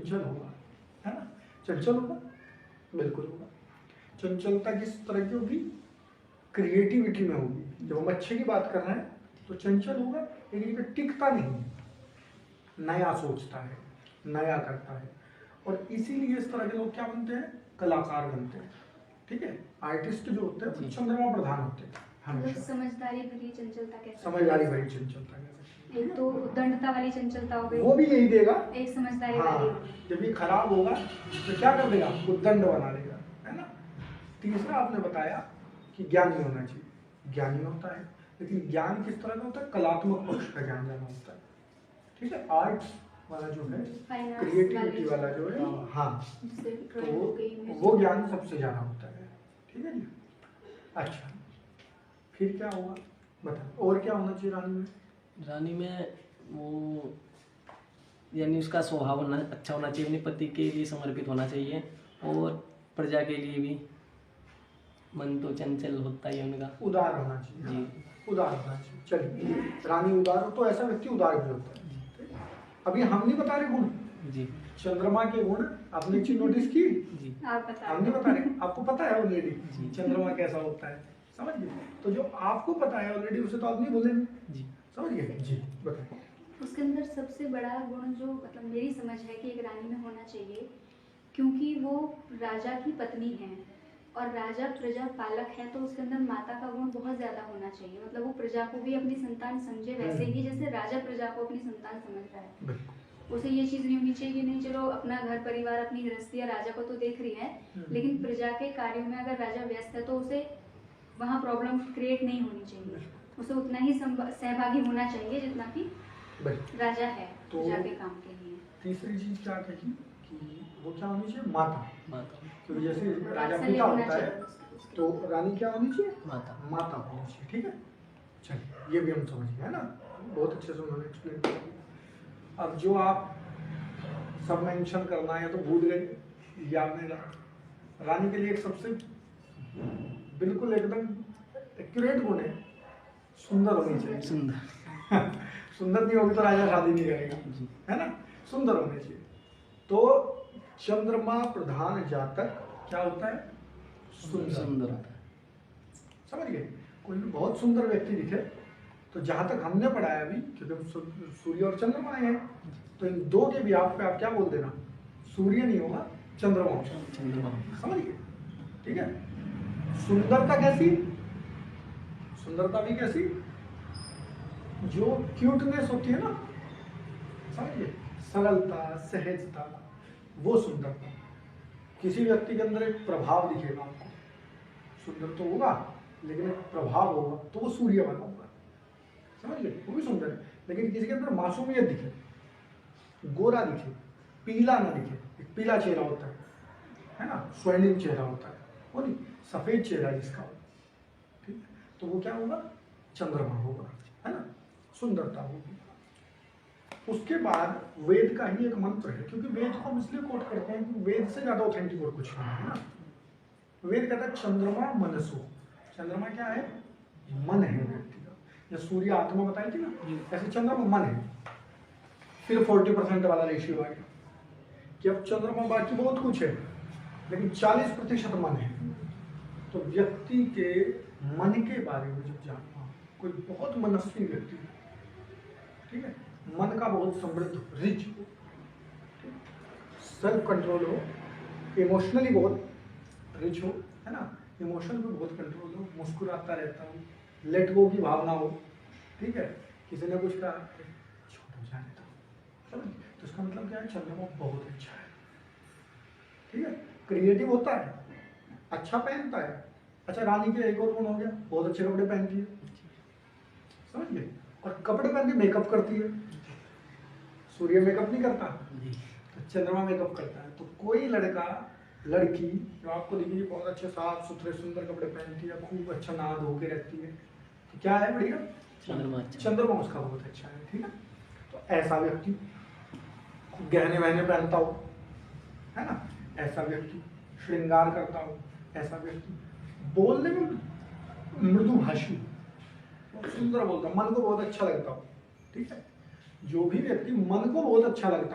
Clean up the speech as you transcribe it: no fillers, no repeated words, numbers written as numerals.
चंचल होगा, है ना। चंचल होगा, बिल्कुल होगा। चंचलता किस तरह की होगी? क्रिएटिविटी में होगी। जब हम अच्छे की बात कर रहे हैं तो चंचल होगा, लेकिन ये टिकता नहीं है, नया सोचता है, नया करता है। और इसीलिए इस तरह के लोग क्या बनते हैं? कलाकार बनते हैं। ठीक है, आर्टिस्ट जो होते हैं वो चंद्रमा प्रधान होते हैं हमेशा। समझदारी भरी चंचलता कैसे? समझदारी भरी चंचलता कैसे? एक तो उद्दंडता वाली चंचलता हो गई, वो भी यही देगा। एक समझदारी हाँ, वाली। जब ये खराब होगा तो क्या कर देगा? उद्दंड बना देगा, है ना। तीसरा आपने बताया कि ज्ञानी होना चाहिए। ज्ञानी होता है, लेकिन ज्ञान किस तरह का होता है? कलात्मक पक्ष का ज्ञान जाना होता है। ठीक है, आर्ट्स वाला जो है, क्रिएटिविटी वाला जो है, हाँ, तो वो ज्ञान सबसे ज्यादा होता है। ठीक है जी। अच्छा, फिर क्या हुआ बता, और क्या होना चाहिए रानी में? रानी में वो यानी उसका स्वभाव अच्छा होना चाहिए, अपने पति के लिए समर्पित होना चाहिए और प्रजा के लिए भी। मन तो चंचल होता ही उनका। उदार होना चाहिए जी, उदार होना चाहिए। चलिए, रानी उदार हो तो ऐसा व्यक्ति उदार भी होता है। अभी हम नहीं बता रहे गुण जी, चंद्रमा के गुण, आपने चीज नोटिस की? जी, हम नहीं बता रहे, आपको पता है ऑलरेडी चंद्रमा कैसा होता है, समझ गए। तो जो आपको पता है ऑलरेडी उसे तो आप नहीं बोलेंगे जी, समझ गए जी। बताइए। उसके अंदर सबसे बड़ा गुण जो मतलब मेरी समझ है कि एक रानी में होना चाहिए, क्योंकि वो राजा की पत्नी है और राजा प्रजा पालक है, तो उसके अंदर माता का गुण बहुत ज्यादा होना चाहिए। मतलब वो प्रजा को भी अपनी संतान समझे, वैसे ही जैसे राजा प्रजा को अपनी संतान समझता है। उसे ये चीज नहीं होनी चाहिए कि नहीं चलो अपना घर परिवार अपनी गृहस्थी राजा को तो देख रही है, लेकिन प्रजा के कार्यों में अगर राजा व्यस्त है तो उसे वहाँ प्रॉब्लम क्रिएट नहीं होनी चाहिए। उसे उतना ही सहभागी होना चाहिए जितना कि राजा है तो प्रजा के काम के लिए। तीसरी चीज क्या कही कि वो क्या होनी चाहिए? माता। माता, क्योंकि जैसे राजा पिता होता है तो रानी क्या होनी चाहिए? माता, माता होनी चाहिए। ठीक है, चलिए ये भी हम समझ गए, है ना। बहुत अच्छे से उन्होंने एक्सप्लेन कर दिया। अब जो आप सब मेंशन करना है तो भूल गए, याद नहीं रहा। रानी के लिए एक सबसे बिल्कुल एकदम एक्यूरेट गुण है, सुंदर होनी चाहिए। सुंदर। सुंदर नहीं होगी तो राजा शादी नहीं करेगा, है ना। सुंदर होने चाहिए। तो चंद्रमा प्रधान जातक क्या होता है? सुंदर होता है। समझ गए। कोई भी बहुत सुंदर व्यक्ति दिखे तो जहां तक हमने पढ़ा है अभी, क्योंकि सूर्य और चंद्रमा है, तो इन दो के भी आप पे आप क्या बोल देना? सूर्य नहीं होगा, चंद्रमा होगा। समझ गए। ठीक है। सुंदरता कैसी? सुंदरता भी कैसी? जो क्यूटनेस होती है ना, समझिए, सरलता, सहजता, वो सुंदरता। किसी व्यक्ति के अंदर एक प्रभाव दिखेगा आपको, सुंदर तो होगा लेकिन एक प्रभाव होगा, तो वो सूर्य वाला होगा। समझ गए, वो भी सुंदर है। लेकिन किसी के अंदर मासूमियत दिखे, गोरा दिखे, पीला ना दिखे, एक पीला चेहरा होता है ना, स्वर्णिम चेहरा होता है, वो नहीं, सफेद चेहरा जिसका हो, ठीक है, तो वो क्या होगा? चंद्रमा होगा, है ना, सुंदरता होगी। उसके बाद वेद का ही एक मंत्र है, क्योंकि वेद को हम इसलिए कोट करते हैं कि वेद से ज्यादा ऑथेंटिक और कुछ नहीं है ना। वेद कहता है चंद्रमा मनसो। चंद्रमा क्या है? मन है व्यक्ति का। या सूर्य आत्मा बताई थी ना, ऐसे चंद्रमा मन है। फिर 40% वाला रेशियो आ गया कि अब चंद्रमा बाकी बहुत कुछ है लेकिन 40% मन है। तो व्यक्ति के मन के बारे में जब जानना, कोई बहुत मनस्वी व्यक्ति है, ठीक है, मन का बहुत समृद्ध, रिच हो, सेल्फ कंट्रोल हो, इमोशनली बहुत रिच हो, है ना, इमोशन पे बहुत कंट्रोल हो, मुस्कुराता रहता हो, लेट गो की भावना हो, ठीक है, किसी ने कुछ कहा छोड़ जाने दो, तो इसका मतलब क्या है? चंद्रमा बहुत अच्छा है। ठीक है, क्रिएटिव होता है, अच्छा पहनता है। अच्छा, रानी के एक और गुण हो गया, बहुत अच्छे कपड़े पहनती है, समझ गए। और कपड़े पहन के मेकअप करती है। सूर्य मेकअप नहीं करता, तो चंद्रमा मेकअप करता है। तो कोई लड़का लड़की जो आपको दिखेगी बहुत अच्छे साफ सुथरे सुंदर कपड़े पहनती है, खूब अच्छा नहा धो के रहती है, तो क्या है? बढ़िया, चंद्रमा उसका बहुत अच्छा है। ठीक है, तो ऐसा व्यक्ति गहने वहने पहनता हो, है ना, ऐसा व्यक्ति श्रृंगार करता हो, ऐसा व्यक्ति बोलने में मृदुभाषी, सुंदर बोलता, मन को बहुत अच्छा लगता हो। ठीक है, जो भी व्यक्ति मन को बहुत अच्छा लगता